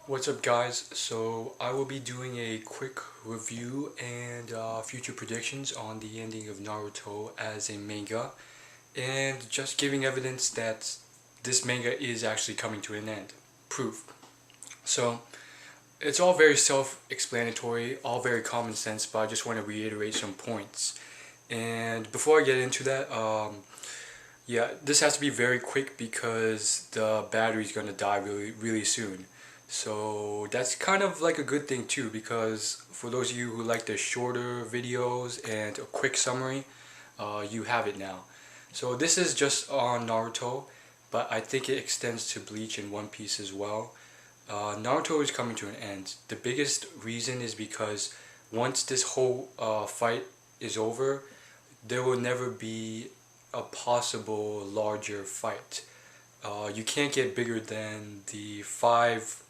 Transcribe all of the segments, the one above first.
What's up guys? So I will be doing a quick review and future predictions on the ending of Naruto as a manga and just giving evidence that this manga is actually coming to an end. Proof. So it's all very self-explanatory, all very common sense, but I just want to reiterate some points. And before I get into that, yeah, this has to be very quick because the battery's gonna die really soon. So that's kind of like a good thing too, because for those of you who like the shorter videos and a quick summary, you have it now. So this is just on Naruto, but I think it extends to Bleach and One Piece as well. Naruto is coming to an end. The biggest reason is because once this whole fight is over, there will never be a possible larger fight. You can't get bigger than the five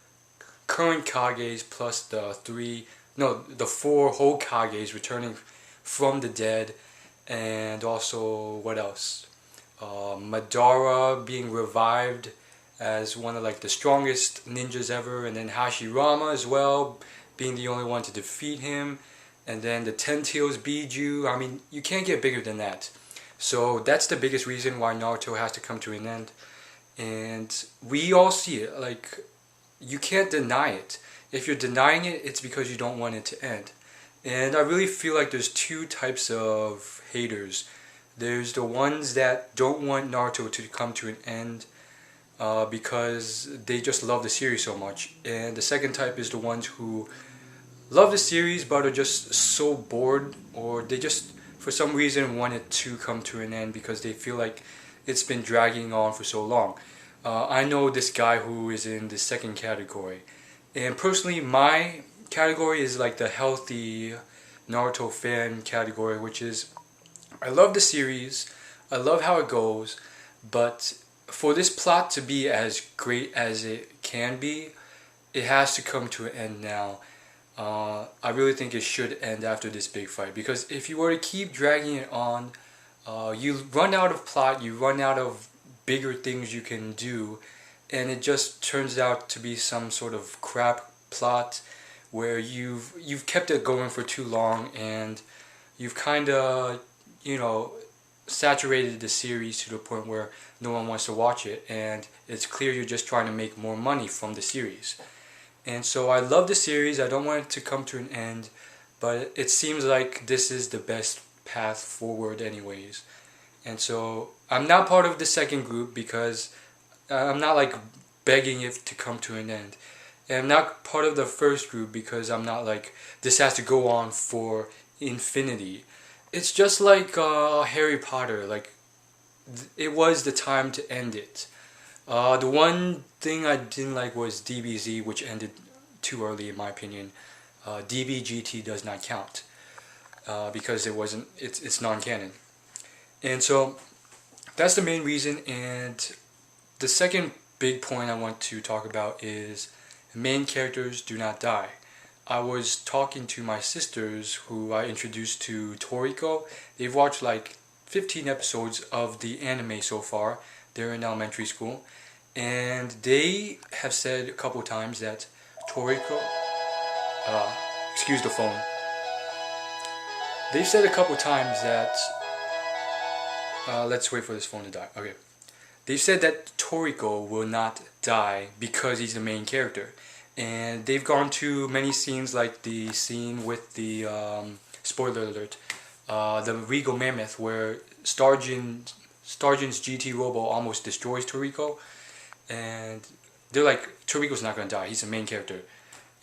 current Kages plus the four Hokages returning from the dead, and also what else? Madara being revived as one of like the strongest ninjas ever, and then Hashirama as well being the only one to defeat him, and then the Ten Tails Biju. I mean, you can't get bigger than that. So that's the biggest reason why Naruto has to come to an end. And we all see it. Like, you can't deny it. If you're denying it, it's because you don't want it to end. And I really feel like there's two types of haters. There's the ones that don't want Naruto to come to an end because they just love the series so much. And the second type is the ones who love the series but are just so bored, or they just for some reason want it to come to an end because they feel like it's been dragging on for so long. I know this guy who is in the second category, and personally my category is like the healthy Naruto fan category, which is I love the series, I love how it goes, but for this plot to be as great as it can be, it has to come to an end now. I really think it should end after this big fight, because if you were to keep dragging it on, you run out of plot, you run out of bigger things you can do, and it just turns out to be some sort of crap plot where you've kept it going for too long, and you've kind of, saturated the series to the point where no one wants to watch it, and it's clear you're just trying to make more money from the series. And so I love the series, I don't want it to come to an end, but it seems like this is the best path forward anyways. And so I'm not part of the second group because I'm not like begging it to come to an end. And I'm not part of the first group because I'm not like this has to go on for infinity. It's just like Harry Potter, like it was the time to end it. The one thing I didn't like was DBZ, which ended too early in my opinion. DBGT does not count because it's non-canon. And so that's the main reason. And the second big point I want to talk about is main characters do not die. I was talking to my sisters who I introduced to Toriko. They've watched like 15 episodes of the anime so far. They're in elementary school. And they have said a couple times that Toriko... excuse the phone. They've said a couple times that... let's wait for this phone to die. Okay. They've said that Toriko will not die because he's the main character. And they've gone to many scenes, like the scene with the, spoiler alert, the Regal Mammoth, where Starjin's GT Robo almost destroys Toriko. And they're like, Toriko's not going to die, he's the main character.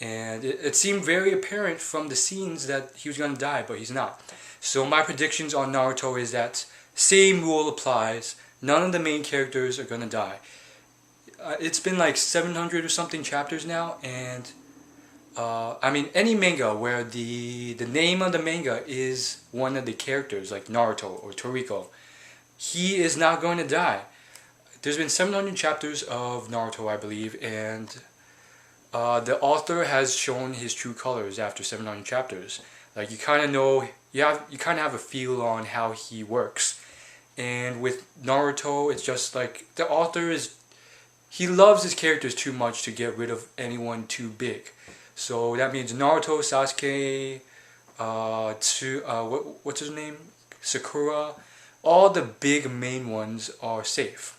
And it seemed very apparent from the scenes that he was going to die, but he's not. So my predictions on Naruto is that same rule applies, none of the main characters are going to die. It's been like 700 or something chapters now, and I mean any manga where the name of the manga is one of the characters, like Naruto or Toriko, he is not going to die. There's been 700 chapters of Naruto, I believe, and the author has shown his true colors after 700 chapters. Like, you kind of know, you kind of have a feel on how he works. And with Naruto, it's just like the author is he loves his characters too much to get rid of anyone too big. So that means Naruto, Sasuke, what's his name? Sakura. All the big main ones are safe.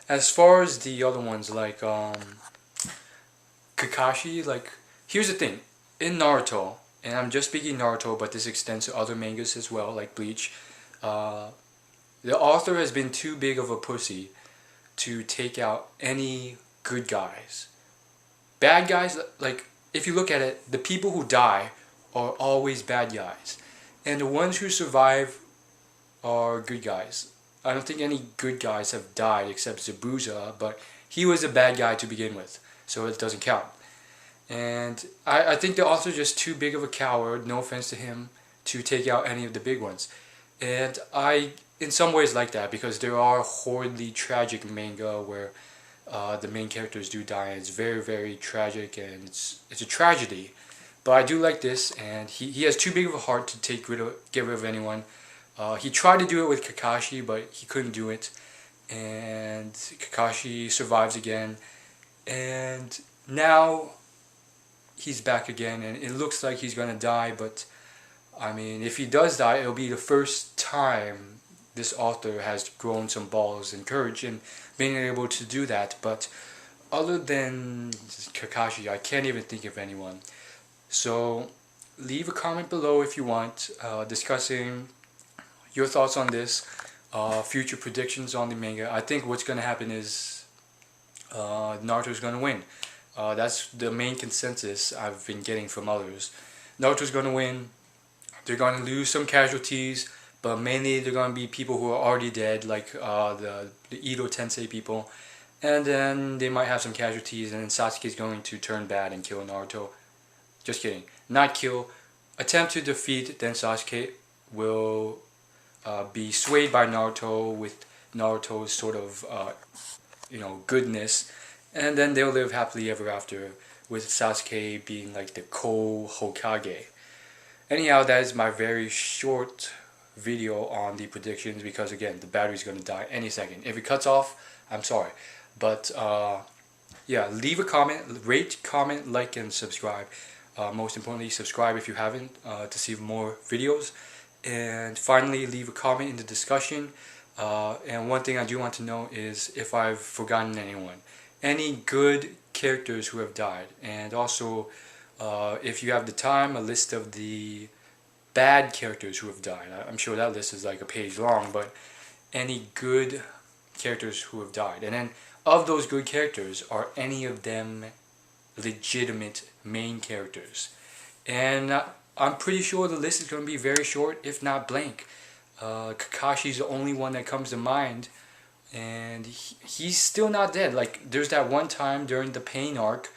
As far as the other ones, like Kakashi, like, here's the thing. In Naruto, and I'm just speaking Naruto, but this extends to other mangas as well, like Bleach, the author has been too big of a pussy to take out any good guys. Bad guys, like, if you look at it, the people who die are always bad guys. And the ones who survive are good guys. I don't think any good guys have died except Zabuza, but he was a bad guy to begin with, so it doesn't count. And I think the author's just too big of a coward, no offense to him, to take out any of the big ones. And I, in some ways, like that, because there are horribly tragic manga where the main characters do die, and it's very, very tragic, and it's a tragedy. But I do like this, and he has too big of a heart to get rid of anyone. He tried to do it with Kakashi, but he couldn't do it. And Kakashi survives again. And now he's back again, and it looks like he's gonna die, but I mean, if he does die, it'll be the first time this author has grown some balls and courage in being able to do that. But other than Kakashi, I can't even think of anyone. So leave a comment below if you want, discussing your thoughts on this, future predictions on the manga. I think what's going to happen is Naruto's going to win. That's the main consensus I've been getting from others. Naruto's going to win. They're going to lose some casualties, but mainly they're going to be people who are already dead, like the Edo Tensei people. And then they might have some casualties, and then Sasuke's going to turn bad and kill Naruto. Just kidding. Not kill. Attempt to defeat, then Sasuke will be swayed by Naruto with Naruto's sort of, goodness. And then they'll live happily ever after, with Sasuke being like the co-Hokage. Anyhow, that is my very short video on the predictions, because again, the battery's going to die any second. If it cuts off, I'm sorry. But yeah, leave a comment, rate, comment, like, and subscribe. Most importantly, subscribe if you haven't, to see more videos. And finally, leave a comment in the discussion. And one thing I do want to know is if I've forgotten anyone. Any good characters who have died. And also, if you have the time, a list of the bad characters who have died. I'm sure that list is like a page long, but any good characters who have died. And then, of those good characters, are any of them legitimate main characters? And I'm pretty sure the list is going to be very short, if not blank. Kakashi's the only one that comes to mind, and he's still not dead. Like, there's that one time during the Pain arc,